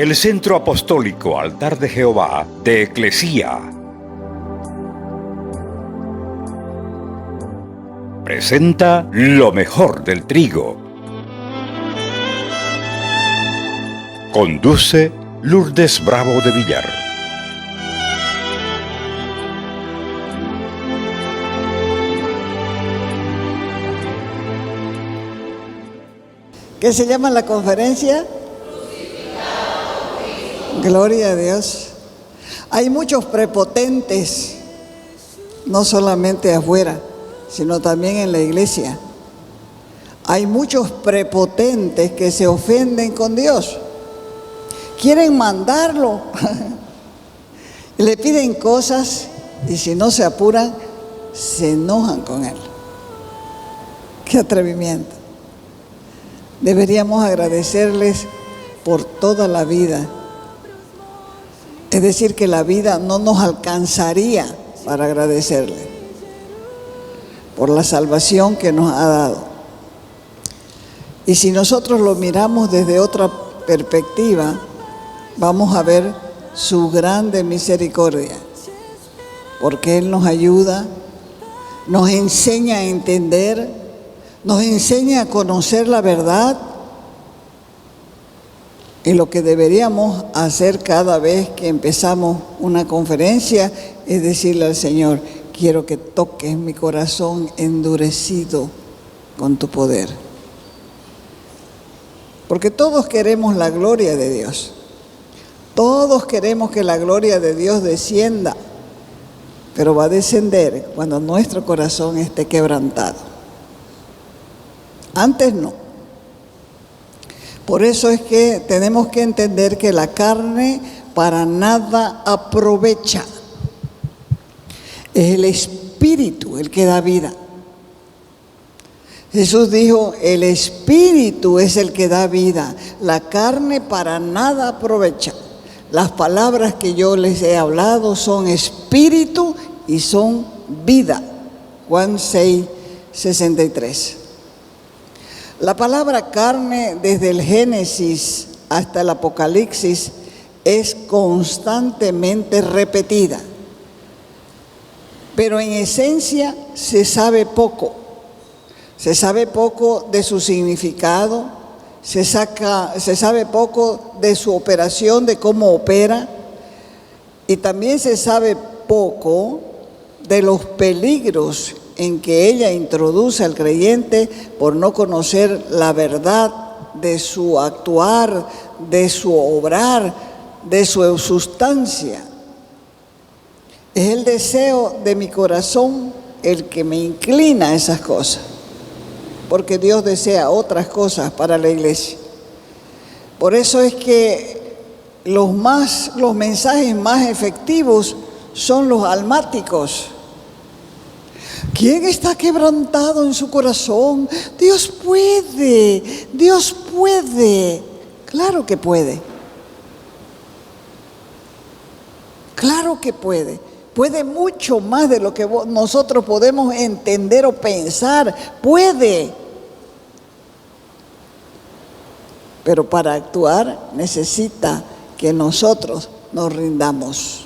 el Centro Apostólico Altar de Jehová de Eclesía presenta lo mejor del trigo. Conduce Lourdes Bravo de Villar. ¿Qué se llama la conferencia? Gloria a Dios. Hay muchos prepotentes, no solamente afuera, sino también en la iglesia. Hay muchos prepotentes que se ofenden con Dios. Quieren mandarlo. Le piden cosas y si no se apuran, se enojan con él. ¡Qué atrevimiento! Deberíamos agradecerles por toda la vida. Es decir, que la vida no nos alcanzaría para agradecerle por la salvación que nos ha dado. Y si nosotros lo miramos desde otra perspectiva, vamos a ver su grande misericordia, porque Él nos ayuda, nos enseña a entender, nos enseña a conocer la verdad. Y lo que deberíamos hacer cada vez que empezamos una conferencia es decirle al Señor: quiero que toques mi corazón endurecido con tu poder. Porque todos queremos la gloria de Dios. Todos queremos que la gloria de Dios descienda, pero va a descender cuando nuestro corazón esté quebrantado. Antes no. Por eso es que tenemos que entender que la carne para nada aprovecha. Es el Espíritu el que da vida. Jesús dijo: el Espíritu es el que da vida. La carne para nada aprovecha. Las palabras que yo les he hablado son espíritu y son vida. Juan 6:63. La palabra carne, desde el Génesis hasta el Apocalipsis, es constantemente repetida. Pero en esencia se sabe poco. Se sabe poco de su significado, se sabe poco de su operación, de cómo opera, y también se sabe poco de los peligros en que ella introduce al creyente por no conocer la verdad de su actuar, de su obrar, de su sustancia. Es el deseo de mi corazón el que me inclina a esas cosas, porque Dios desea otras cosas para la iglesia. Por eso es que los mensajes más efectivos son los almáticos. ¿Quién está quebrantado en su corazón? Dios puede, Dios puede. Claro que puede. Claro que puede. Puede mucho más de lo que nosotros podemos entender o pensar. Puede. Pero para actuar necesita que nosotros nos rindamos.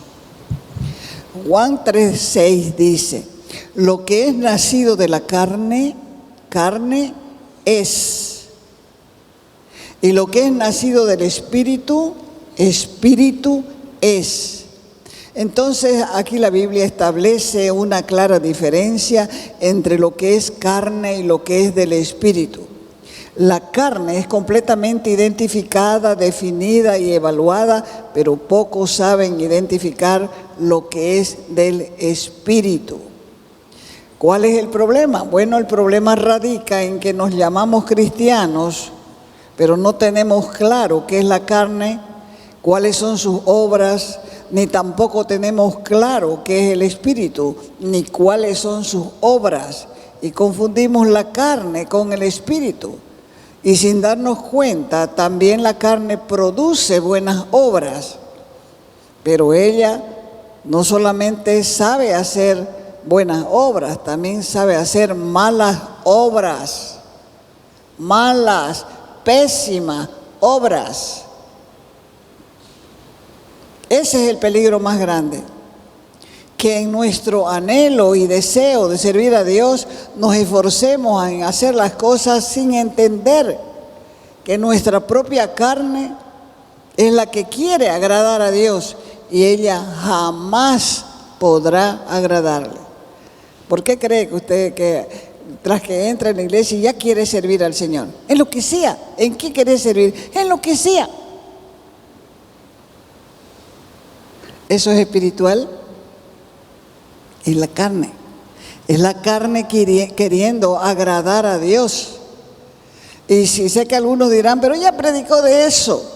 Juan 3:6 dice: lo que es nacido de la carne, carne es. Y lo que es nacido del Espíritu, Espíritu es. Entonces aquí la Biblia establece una clara diferencia entre lo que es carne y lo que es del Espíritu. La carne es completamente identificada, definida y evaluada, pero pocos saben identificar lo que es del Espíritu. ¿Cuál es el problema? Bueno, el problema radica en que nos llamamos cristianos, pero no tenemos claro qué es la carne, cuáles son sus obras, ni tampoco tenemos claro qué es el Espíritu, ni cuáles son sus obras. Y confundimos la carne con el Espíritu. Y sin darnos cuenta, también la carne produce buenas obras, pero ella no solamente sabe hacer buenas obras, también sabe hacer malas obras, malas, pésimas obras. Ese es el peligro más grande. Que en nuestro anhelo y deseo de servir a Dios nos esforcemos en hacer las cosas sin entender que nuestra propia carne es la que quiere agradar a Dios y ella jamás podrá agradarle. ¿Por qué cree que usted que tras que entra en la iglesia ya quiere servir al Señor? En lo que sea. ¿En qué quiere servir? En lo que sea. ¿Eso es espiritual? Es la carne. Es la carne queriendo agradar a Dios. Y si sé que algunos dirán, pero ya predicó de eso.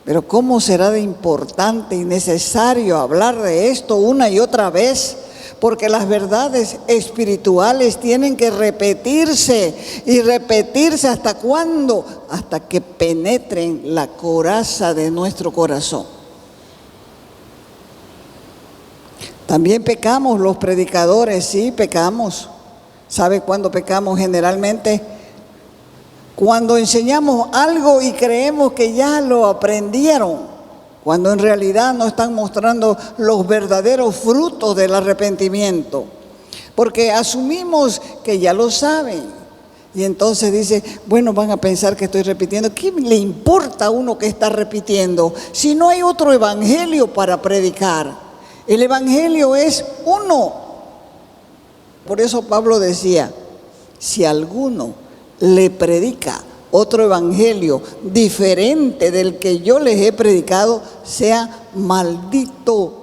Pero ¿cómo será de importante y necesario hablar de esto una y otra vez? Porque las verdades espirituales tienen que repetirse y repetirse ¿hasta cuándo? Hasta que penetren la coraza de nuestro corazón. También pecamos los predicadores, sí, pecamos. ¿Sabe cuándo pecamos generalmente? Cuando enseñamos algo y creemos que ya lo aprendieron, cuando en realidad no están mostrando los verdaderos frutos del arrepentimiento, porque asumimos que ya lo saben. Y entonces dice, bueno, van a pensar que estoy repitiendo. ¿Qué le importa a uno que está repitiendo si no hay otro evangelio para predicar? El evangelio es uno. Por eso Pablo decía, si alguno le predica otro evangelio diferente del que yo les he predicado, sea maldito.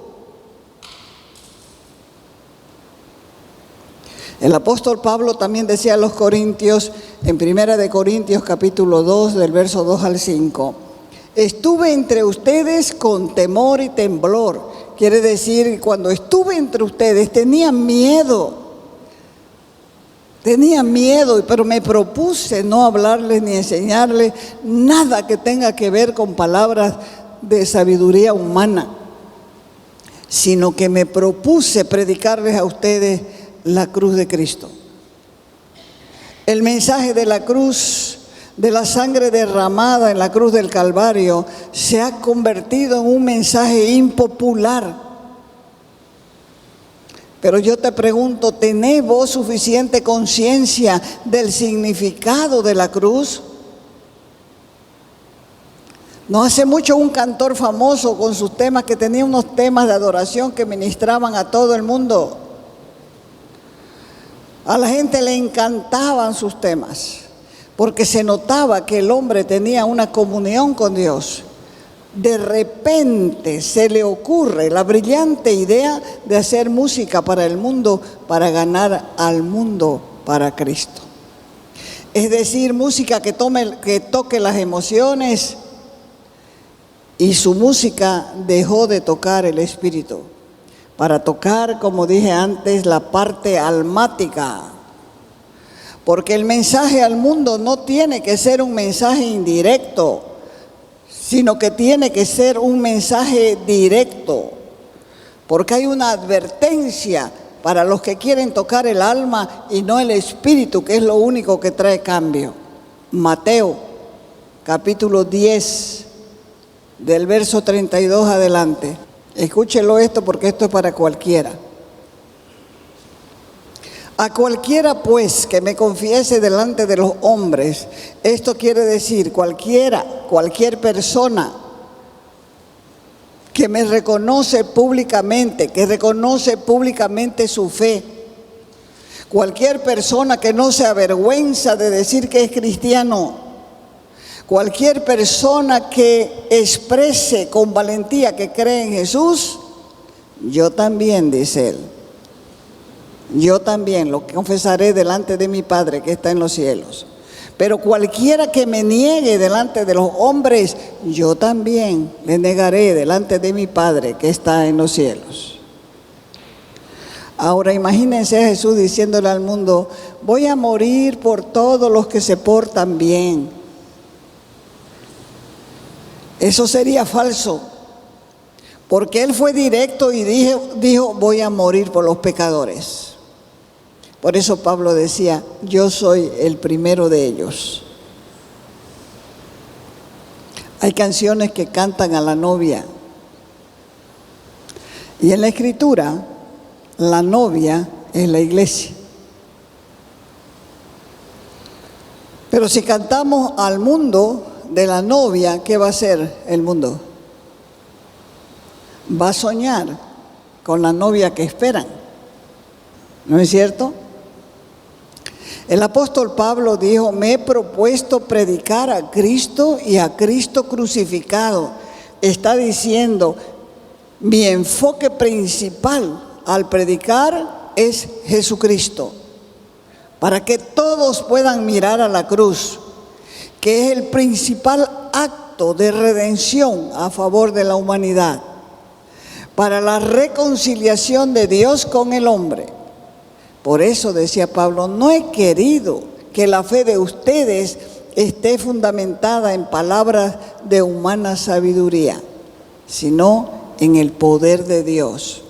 El apóstol Pablo también decía a los corintios, en 1 Corintios capítulo 2, del verso 2 al 5, estuve entre ustedes con temor y temblor. Quiere decir que cuando estuve entre ustedes tenía miedo, pero me propuse no hablarles ni enseñarles nada que tenga que ver con palabras de sabiduría humana, sino que me propuse predicarles a ustedes la cruz de Cristo. El mensaje de la cruz, de la sangre derramada en la cruz del Calvario, se ha convertido en un mensaje impopular. Pero yo te pregunto, ¿tenés vos suficiente conciencia del significado de la cruz? No hace mucho un cantor famoso con sus temas, que tenía unos temas de adoración que ministraban a todo el mundo. A la gente le encantaban sus temas, porque se notaba que el hombre tenía una comunión con Dios. De repente se le ocurre la brillante idea de hacer música para el mundo, para ganar al mundo para Cristo. Es decir, música que toque las emociones, y su música dejó de tocar el espíritu, para tocar, como dije antes, la parte almática. Porque el mensaje al mundo no tiene que ser un mensaje indirecto, sino que tiene que ser un mensaje directo, porque hay una advertencia para los que quieren tocar el alma y no el espíritu, que es lo único que trae cambio. Mateo, capítulo 10, del verso 32 adelante. Escúchelo esto, porque esto es para cualquiera. A cualquiera pues que me confiese delante de los hombres, esto quiere decir cualquier persona que me reconoce públicamente, que reconoce públicamente su fe, cualquier persona que no se avergüenza de decir que es cristiano, cualquier persona que exprese con valentía que cree en Jesús, yo también, dice él. Yo también lo confesaré delante de mi Padre que está en los cielos. Pero cualquiera que me niegue delante de los hombres, yo también le negaré delante de mi Padre que está en los cielos. Ahora imagínense a Jesús diciéndole al mundo, voy a morir por todos los que se portan bien. Eso sería falso, porque Él fue directo y dijo, voy a morir por los pecadores. Por eso Pablo decía, yo soy el primero de ellos. Hay canciones que cantan a la novia Y en la Escritura, la novia es la iglesia. Pero si cantamos al mundo de la novia, ¿qué va a hacer el mundo? Va a soñar con la novia que esperan. ¿No es cierto? El apóstol Pablo dijo: me he propuesto predicar a Cristo y a Cristo crucificado. Está diciendo, mi enfoque principal al predicar es Jesucristo, para que todos puedan mirar a la cruz, que es el principal acto de redención a favor de la humanidad, para la reconciliación de Dios con el hombre. Por eso decía Pablo: no he querido que la fe de ustedes esté fundamentada en palabras de humana sabiduría, sino en el poder de Dios.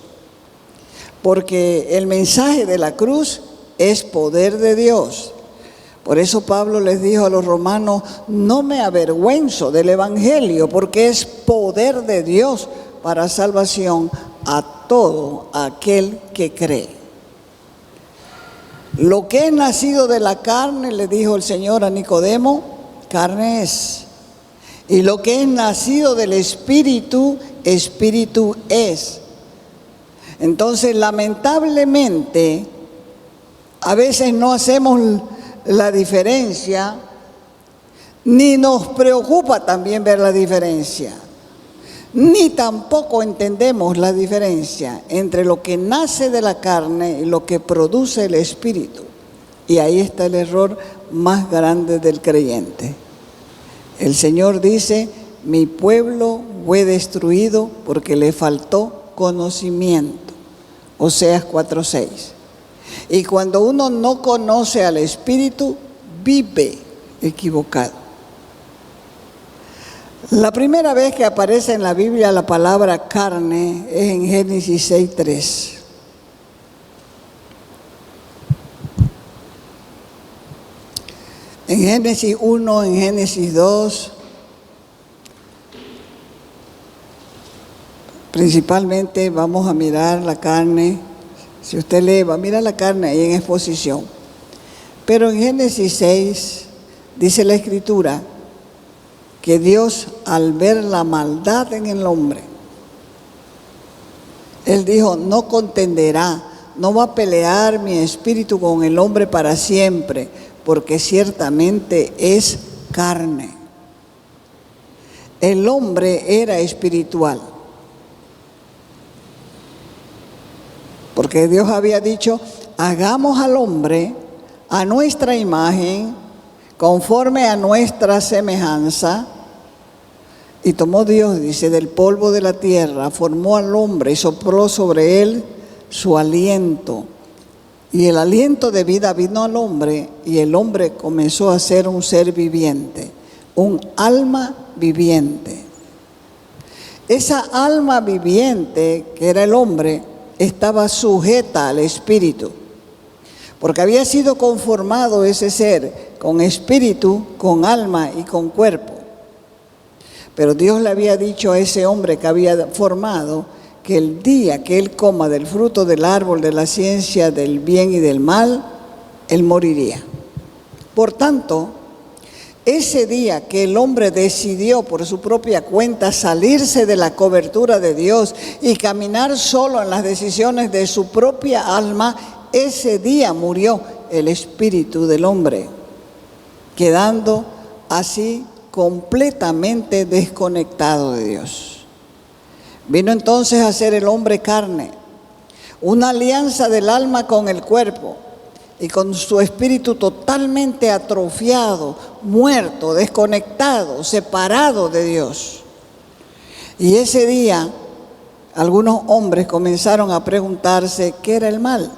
Porque el mensaje de la cruz es poder de Dios. Por eso Pablo les dijo a los romanos: no me avergüenzo del evangelio, porque es poder de Dios para salvación a todo aquel que cree. Lo que es nacido de la carne, le dijo el Señor a Nicodemo, carne es. Y lo que es nacido del Espíritu, Espíritu es. Entonces, lamentablemente, a veces no hacemos la diferencia, ni nos preocupa también ver la diferencia, ni tampoco entendemos la diferencia entre lo que nace de la carne y lo que produce el Espíritu. Y ahí está el error más grande del creyente. El Señor dice: mi pueblo fue destruido porque le faltó conocimiento. Oseas 4:6. Y cuando uno no conoce al Espíritu, vive equivocado. La primera vez que aparece en la Biblia la palabra carne es en Génesis 6:3. En Génesis 1, en Génesis 2, principalmente vamos a mirar la carne. Si usted lee, va a mirar la carne ahí en exposición. Pero en Génesis 6 dice la Escritura que Dios, al ver la maldad en el hombre, Él dijo: no contenderá, no va a pelear mi espíritu con el hombre para siempre, porque ciertamente es carne. El hombre era espiritual, porque Dios había dicho: hagamos al hombre a nuestra imagen, conforme a nuestra semejanza. Y tomó Dios, dice, del polvo de la tierra, formó al hombre y sopló sobre él su aliento. Y el aliento de vida vino al hombre, y el hombre comenzó a ser un ser viviente, un alma viviente. Esa alma viviente, que era el hombre, estaba sujeta al espíritu, porque había sido conformado ese ser con espíritu, con alma y con cuerpo. Pero Dios le había dicho a ese hombre que había formado que el día que él coma del fruto del árbol de la ciencia del bien y del mal, él moriría. Por tanto, ese día que el hombre decidió por su propia cuenta salirse de la cobertura de Dios y caminar solo en las decisiones de su propia alma, ese día murió el espíritu del hombre, quedando así completamente desconectado de Dios. Vino entonces a ser el hombre carne, una alianza del alma con el cuerpo y con su espíritu totalmente atrofiado, muerto, desconectado, separado de Dios. Y ese día algunos hombres comenzaron a preguntarse qué era el mal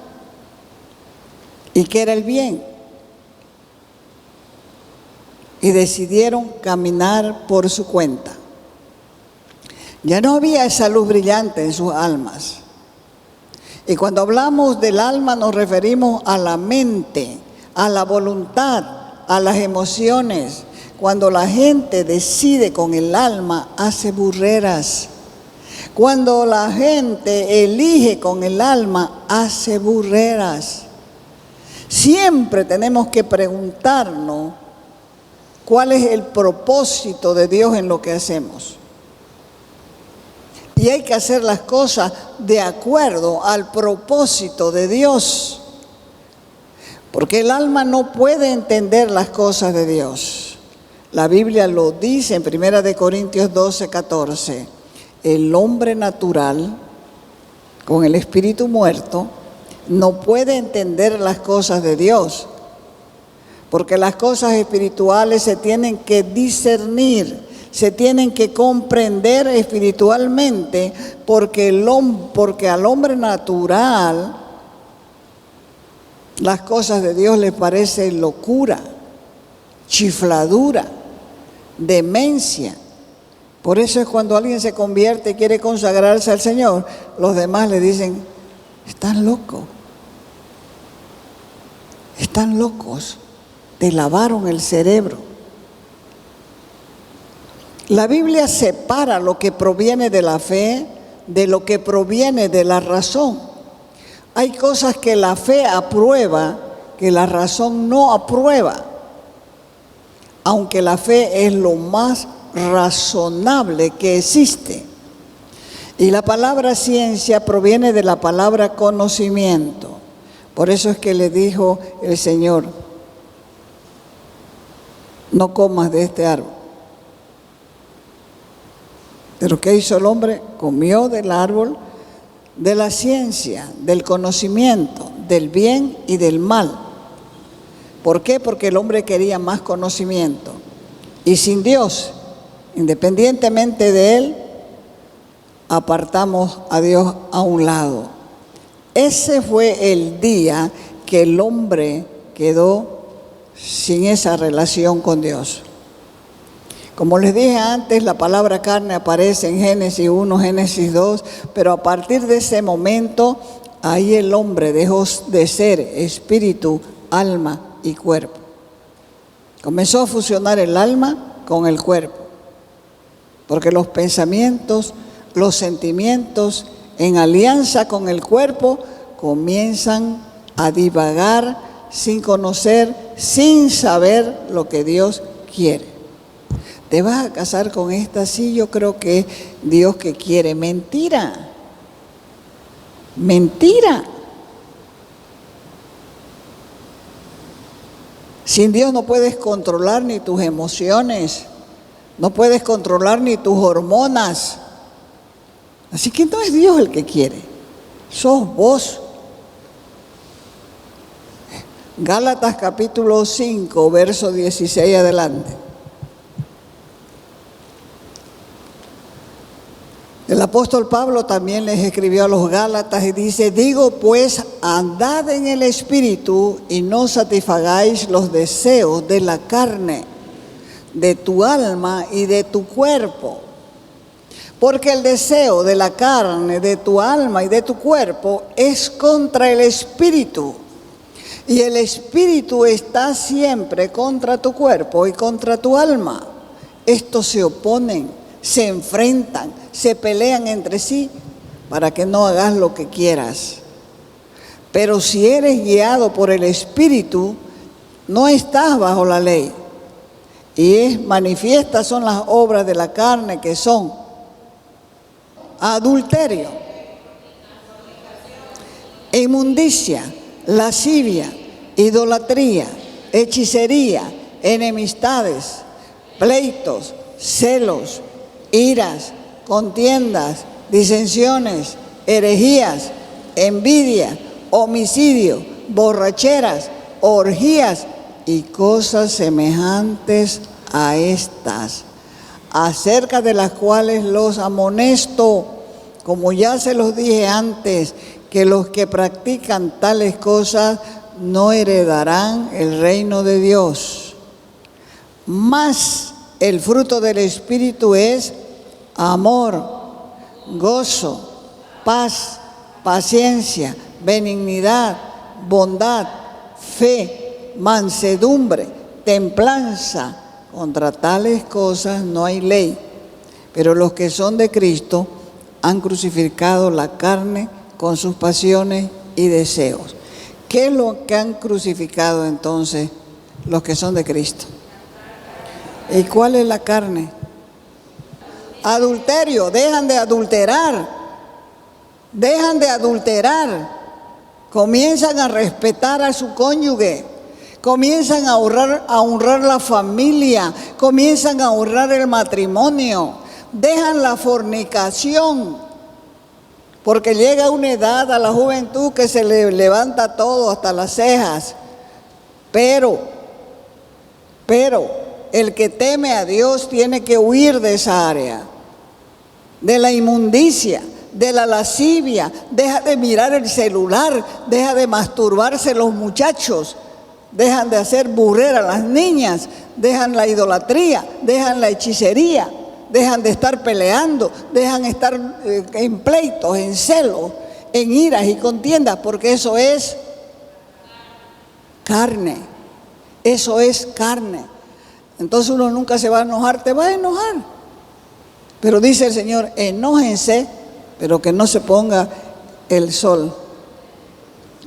y qué era el bien. Y decidieron caminar por su cuenta. Ya no había esa luz brillante en sus almas. Y cuando hablamos del alma nos referimos a la mente, a la voluntad, a las emociones. Cuando la gente decide con el alma, hace burreras, Cuando la gente elige con el alma, hace burreras. Siempre tenemos que preguntarnos cuál es el propósito de Dios en lo que hacemos. Y hay que hacer las cosas de acuerdo al propósito de Dios. Porque el alma no puede entender las cosas de Dios. La Biblia lo dice en 1 Corintios 12:14. El hombre natural, con el espíritu muerto, no puede entender las cosas de Dios. Porque las cosas espirituales se tienen que discernir, se tienen que comprender espiritualmente, porque al hombre natural las cosas de Dios le parecen locura, chifladura, demencia. Por eso es cuando alguien se convierte y quiere consagrarse al Señor, los demás le dicen, están locos, están locos, te lavaron el cerebro. La Biblia separa lo que proviene de la fe de lo que proviene de la razón. Hay cosas que la fe aprueba que la razón no aprueba, aunque la fe es lo más razonable que existe. Y la palabra ciencia proviene de la palabra conocimiento. Por eso es que le dijo el Señor, no comas de este árbol. Pero ¿qué hizo el hombre? Comió del árbol de la ciencia, del conocimiento, del bien y del mal. ¿Por qué? Porque el hombre quería más conocimiento. Y sin Dios, independientemente de Él, apartamos a Dios a un lado. Ese fue el día que el hombre quedó sin esa relación con Dios. Como les dije antes, la palabra carne aparece en Génesis 1, Génesis 2, pero a partir de ese momento, ahí el hombre dejó de ser espíritu, alma y cuerpo. Comenzó a fusionar el alma con el cuerpo, porque los pensamientos, los sentimientos, en alianza con el cuerpo, comienzan a divagar sin conocer, sin saber lo que Dios quiere. ¿Te vas a casar con esta? Sí, yo creo que es Dios que quiere. Mentira. Mentira. Sin Dios no puedes controlar ni tus emociones, no puedes controlar ni tus hormonas. Así que no es Dios el que quiere, sos vos. Gálatas capítulo 5, verso 16 adelante. El apóstol Pablo también les escribió a los Gálatas y dice, digo pues, andad en el Espíritu y no satisfagáis los deseos de la carne, de tu alma y de tu cuerpo. Porque el deseo de la carne, de tu alma y de tu cuerpo es contra el Espíritu. Y el Espíritu está siempre contra tu cuerpo y contra tu alma. Estos se oponen, se enfrentan, se pelean entre sí para que no hagas lo que quieras. Pero si eres guiado por el Espíritu, no estás bajo la ley. Y manifiestas son las obras de la carne, que son adulterio, inmundicia, lascivia, idolatría, hechicería, enemistades, pleitos, celos, iras, contiendas, disensiones, herejías, envidia, homicidio, borracheras, orgías y cosas semejantes a estas, acerca de las cuales los amonesto, como ya se los dije antes, que los que practican tales cosas no heredarán el reino de Dios. Mas el fruto del Espíritu es amor, gozo, paz, paciencia, benignidad, bondad, fe, mansedumbre, templanza. Contra tales cosas no hay ley. Pero los que son de Cristo han crucificado la carne con sus pasiones y deseos. ¿Qué es lo que han crucificado entonces los que son de Cristo? ¿Y cuál es la carne? Adulterio. Dejan de adulterar. Dejan de adulterar. Comienzan a respetar a su cónyuge. Comienzan a honrar la familia. Comienzan a honrar el matrimonio. Dejan la fornicación. Porque llega una edad a la juventud que se le levanta todo, hasta las cejas. Pero el que teme a Dios tiene que huir de esa área, de la inmundicia, de la lascivia. Deja de mirar el celular, deja de masturbarse los muchachos, dejan de hacer burrer a las niñas, dejan la idolatría, dejan la hechicería, dejan de estar peleando, dejan de estar en pleitos, en celos, en iras y contiendas, porque eso es carne. Eso es carne. Entonces uno nunca se va a enojar, te va a enojar. Pero dice el Señor, enójense, pero que no se ponga el sol.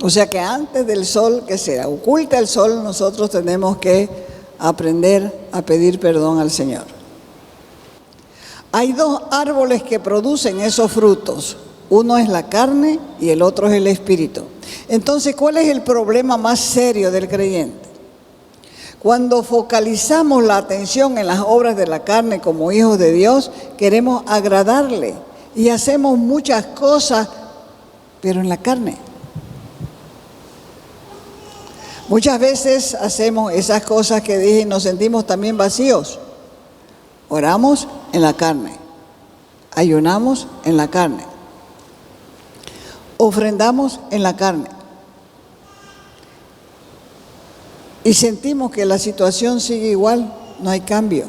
O sea que antes del sol, que se oculta el sol, nosotros tenemos que aprender a pedir perdón al Señor. Hay dos árboles que producen esos frutos. Uno es la carne y el otro es el espíritu. Entonces, ¿cuál es el problema más serio del creyente? Cuando focalizamos la atención en las obras de la carne como hijos de Dios, queremos agradarle y hacemos muchas cosas, pero en la carne. Muchas veces hacemos esas cosas que dije y nos sentimos también vacíos. Oramos en la carne, ayunamos en la carne, ofrendamos en la carne. Y sentimos que la situación sigue igual, no hay cambio.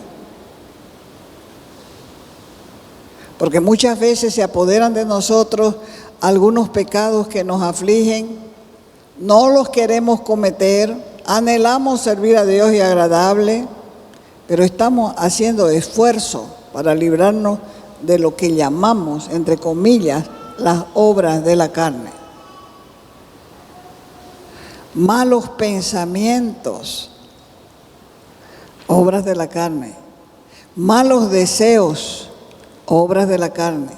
Porque muchas veces se apoderan de nosotros algunos pecados que nos afligen, no los queremos cometer, anhelamos servir a Dios y agradable, pero estamos haciendo esfuerzo para librarnos de lo que llamamos, entre comillas, las obras de la carne. Malos pensamientos, obras de la carne. Malos deseos, obras de la carne.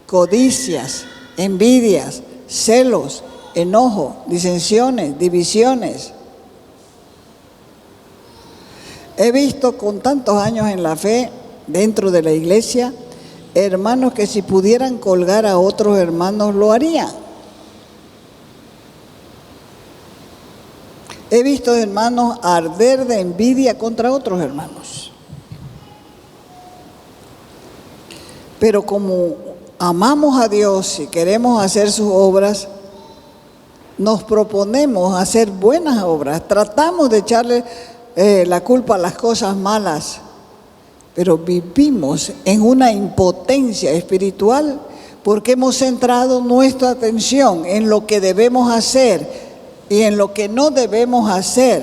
Codicias, envidias, celos, enojo, disensiones, divisiones. He visto con tantos años en la fe, dentro de la iglesia, hermanos que si pudieran colgar a otros hermanos lo harían. He visto hermanos arder de envidia contra otros hermanos. Pero como amamos a Dios y queremos hacer sus obras, nos proponemos hacer buenas obras. Tratamos de echarle la culpa a las cosas malas, pero vivimos en una impotencia espiritual porque hemos centrado nuestra atención en lo que debemos hacer y en lo que no debemos hacer.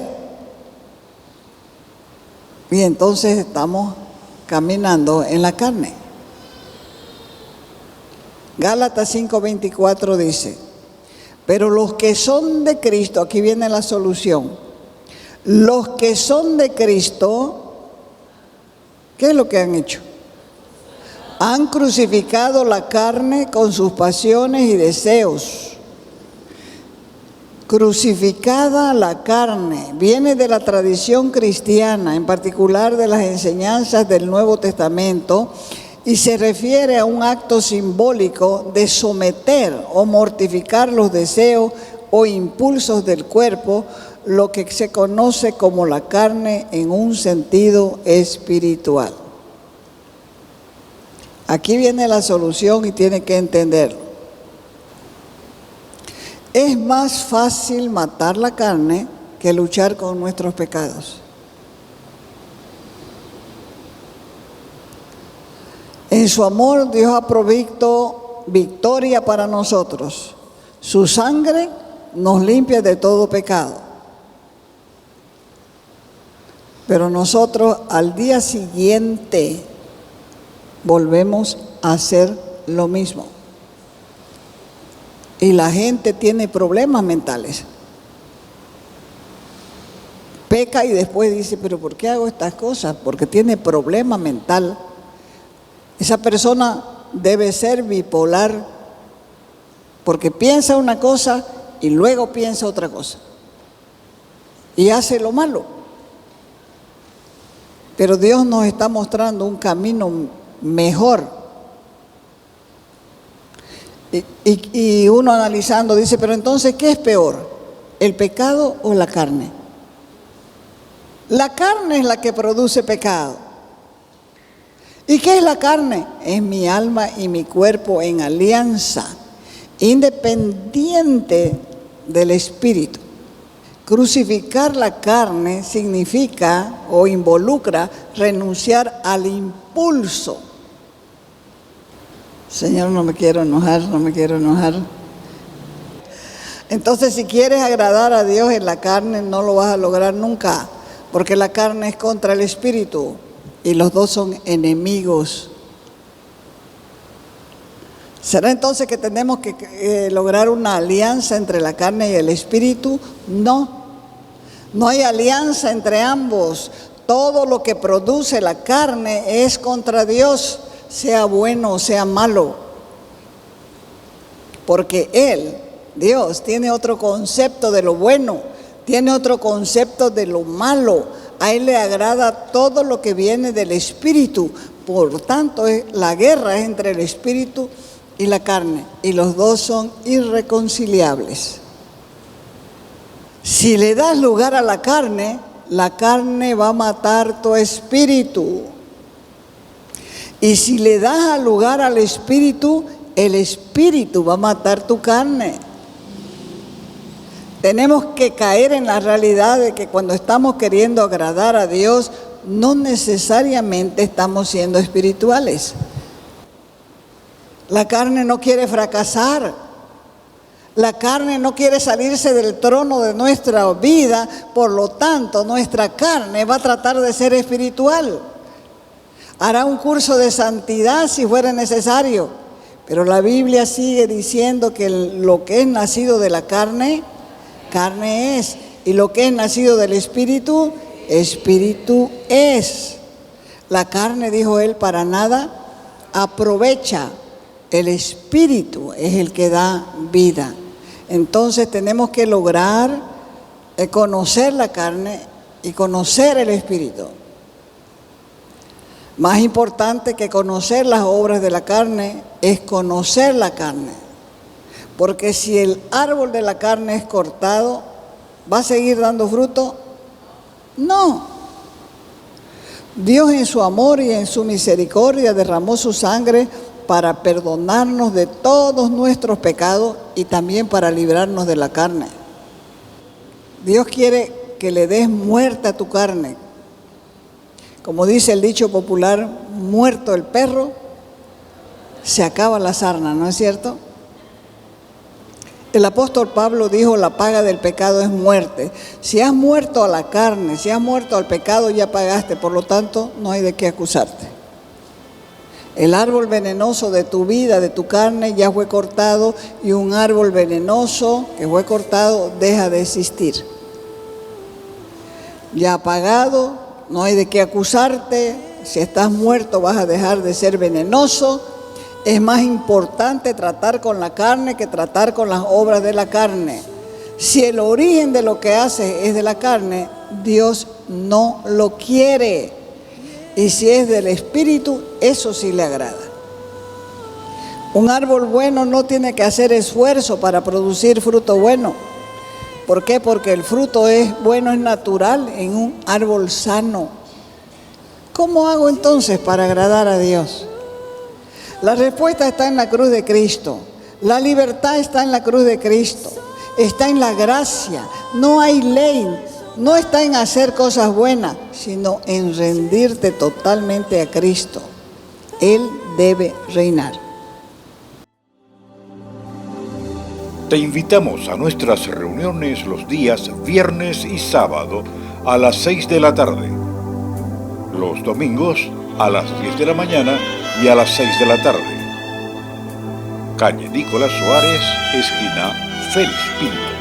Y entonces estamos caminando en la carne. Gálatas 5:24 dice, pero los que son de Cristo, aquí viene la solución, los que son de Cristo, ¿qué es lo que han hecho? Han crucificado la carne con sus pasiones y deseos. Crucificada la carne, viene de la tradición cristiana, en particular de las enseñanzas del Nuevo Testamento, y se refiere a un acto simbólico de someter o mortificar los deseos o impulsos del cuerpo, lo que se conoce como la carne en un sentido espiritual. Aquí viene la solución y tiene que entenderlo. Es más fácil matar la carne que luchar con nuestros pecados. En su amor Dios ha provisto victoria para nosotros. Su sangre nos limpia de todo pecado. Pero nosotros al día siguiente volvemos a hacer lo mismo. Y la gente tiene problemas mentales. Peca y después dice, pero ¿por qué hago estas cosas? Porque tiene problema mental. Esa persona debe ser bipolar, porque piensa una cosa y luego piensa otra cosa. Y hace lo malo. Pero Dios nos está mostrando un camino mejor. Y uno analizando dice, pero entonces, ¿qué es peor? ¿El pecado o la carne? La carne es la que produce pecado. ¿Y qué es la carne? Es mi alma y mi cuerpo en alianza, independiente del espíritu. Crucificar la carne significa o involucra renunciar al impulso. Señor, no me quiero enojar. Entonces, si quieres agradar a Dios en la carne, no lo vas a lograr nunca, porque la carne es contra el espíritu y los dos son enemigos. ¿Será entonces que tenemos que lograr una alianza entre la carne y el espíritu? No hay alianza entre ambos. Todo lo que produce la carne es contra Dios, sea bueno o sea malo. Porque Él, Dios, tiene otro concepto de lo bueno, tiene otro concepto de lo malo. A Él le agrada todo lo que viene del espíritu. Por tanto, la guerra es entre el espíritu y la carne, y los dos son irreconciliables. Si le das lugar a la carne va a matar tu espíritu. Y si le das lugar al espíritu, el espíritu va a matar tu carne. Tenemos que caer en la realidad de que cuando estamos queriendo agradar a Dios, no necesariamente estamos siendo espirituales. La carne no quiere fracasar. La carne no quiere salirse del trono de nuestra vida, por lo tanto, nuestra carne va a tratar de ser espiritual. Hará un curso de santidad si fuera necesario, pero la Biblia sigue diciendo que lo que es nacido de la carne, carne es, y lo que es nacido del espíritu, espíritu es. La carne, dijo él, para nada aprovecha. El espíritu es el que da vida. Entonces tenemos que lograr conocer la carne y conocer el espíritu. Más importante que conocer las obras de la carne es conocer la carne. Porque si el árbol de la carne es cortado, ¿va a seguir dando fruto? No. Dios en su amor y en su misericordia derramó su sangre para perdonarnos de todos nuestros pecados y también para librarnos de la carne. Dios quiere que le des muerte a tu carne. Como dice el dicho popular, muerto el perro, se acaba la sarna, ¿no es cierto? El apóstol Pablo dijo, la paga del pecado es muerte. Si has muerto a la carne, si has muerto al pecado, ya pagaste, por lo tanto, no hay de qué acusarte. El árbol venenoso de tu vida, de tu carne, ya fue cortado, y un árbol venenoso que fue cortado deja de existir. Ya apagado, no hay de qué acusarte. Si estás muerto, vas a dejar de ser venenoso. Es más importante tratar con la carne que tratar con las obras de la carne. Si el origen de lo que haces es de la carne, Dios no lo quiere. Y si es del espíritu, eso sí le agrada. Un árbol bueno no tiene que hacer esfuerzo para producir fruto bueno. ¿Por qué? Porque el fruto es bueno, es natural en un árbol sano. ¿Cómo hago entonces para agradar a Dios? La respuesta está en la cruz de Cristo. La libertad está en la cruz de Cristo. Está en la gracia. No hay ley. No está en hacer cosas buenas, sino en rendirte totalmente a Cristo. Él debe reinar. Te invitamos a nuestras reuniones los días viernes y sábado a las 6 de la tarde. Los domingos a las 10 de la mañana y a las 6 de la tarde. calle Nicolás Suárez, esquina Félix Pinto.